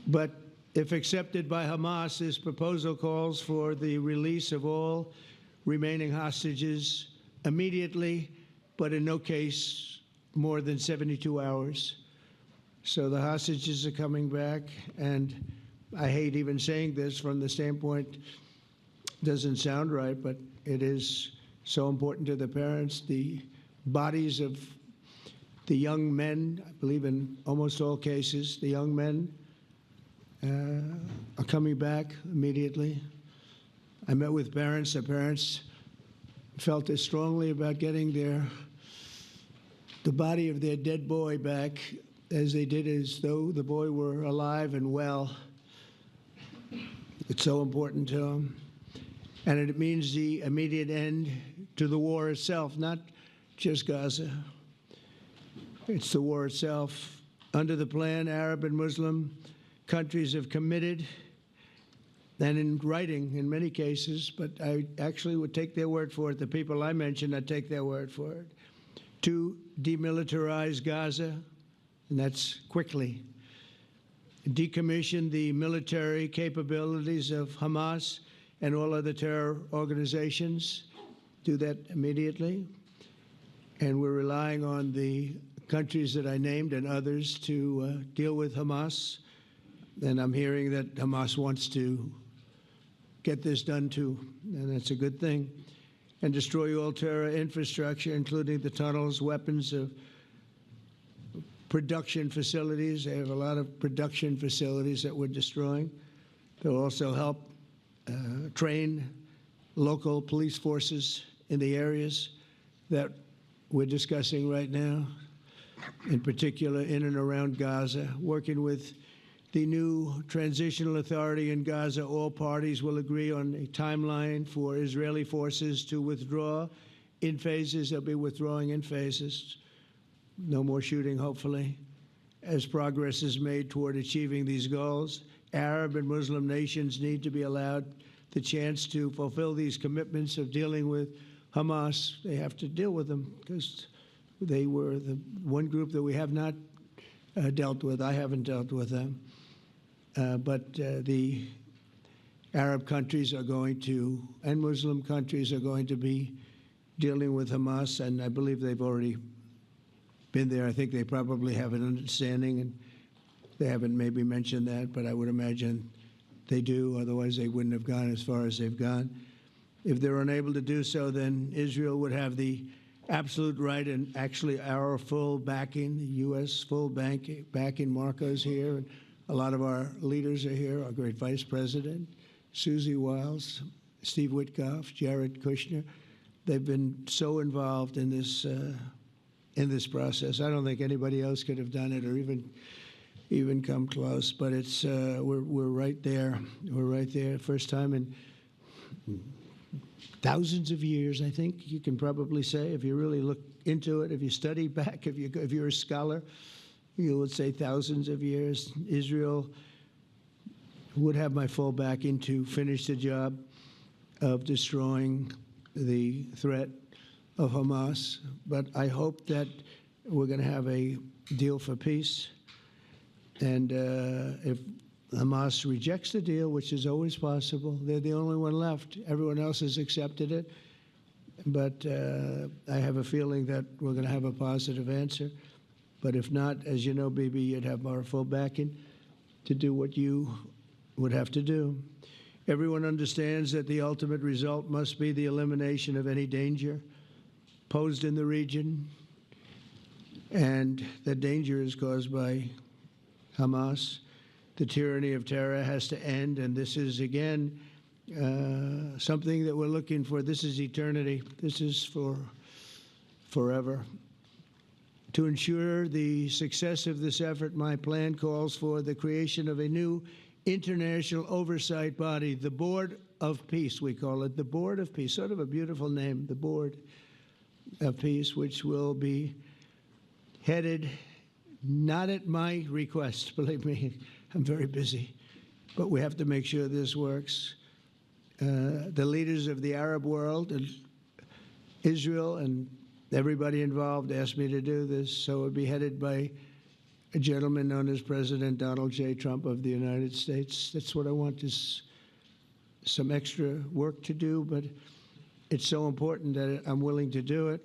But if accepted by Hamas, this proposal calls for the release of all remaining hostages immediately, but in no case more than 72 hours. So the hostages are coming back, and I hate even saying this from the standpoint, doesn't sound right, but it is so important to the parents. The bodies of the young men, I believe in almost all cases, the young men are coming back immediately. I met with parents. The parents felt as strongly about getting the body of their dead boy back as they did as though the boy were alive and well. It's so important to them. And it means the immediate end to the war itself, not just Gaza. It's the war itself. Under the plan, Arab and Muslim countries have committed, and in writing in many cases, but I actually would take their word for it. The people I mentioned, I'd take their word for it, to demilitarize Gaza, and that's quickly. Decommission the military capabilities of Hamas and all other terror organizations. Do that immediately. And we're relying on the countries that I named and others to deal with Hamas. And I'm hearing that Hamas wants to get this done too, and that's a good thing. And destroy all terror infrastructure, including the tunnels, weapons, production facilities. They have a lot of production facilities that we're destroying. They'll also help train local police forces in the areas that we're discussing right now, in particular in and around Gaza, working with the new transitional authority in Gaza. All parties will agree on a timeline for Israeli forces to withdraw in phases. They'll be withdrawing in phases. No more shooting, hopefully, as progress is made toward achieving these goals. Arab and Muslim nations need to be allowed the chance to fulfill these commitments of dealing with Hamas. They have to deal with them because they were the one group that we have not dealt with. I haven't dealt with them. But the Arab countries are going to, and Muslim countries are going to be dealing with Hamas, and I believe they've already been there. I think they probably have an understanding, and they haven't maybe mentioned that, but I would imagine they do, otherwise they wouldn't have gone as far as they've gone. If they're unable to do so, then Israel would have the absolute right and actually our full backing, the U.S. full backing. Marco's here, and a lot of our leaders are here, our great Vice President, Susie Wiles, Steve Witkoff, Jared Kushner. They've been so involved in this process. I don't think anybody else could have done it or even come close, but it's we're right there. We're right there. First time in thousands of years, I think you can probably say, if you really look into it, if you study back, if you're a scholar, you would say thousands of years. Israel would have my full backing to finish the job of destroying the threat of Hamas. But I hope that we're going to have a deal for peace. And if Hamas rejects the deal, which is always possible, they're the only one left. Everyone else has accepted it. But I have a feeling that we're going to have a positive answer. But if not, as you know, Bibi, you'd have our full backing to do what you would have to do. Everyone understands that the ultimate result must be the elimination of any danger posed in the region, and that danger is caused by Hamas. The tyranny of terror has to end, and this is, again, something that we're looking for. This is eternity. This is for forever. To ensure the success of this effort, my plan calls for the creation of a new international oversight body, the Board of Peace, we call it, the Board of Peace, sort of a beautiful name, the Board of Peace, which will be headed, not at my request, believe me, I'm very busy, but we have to make sure this works. The leaders of the Arab world and Israel and everybody involved asked me to do this, so it would be headed by a gentleman known as President Donald J. Trump of the United States. That's what I want, is some extra work to do, but it's so important that I'm willing to do it.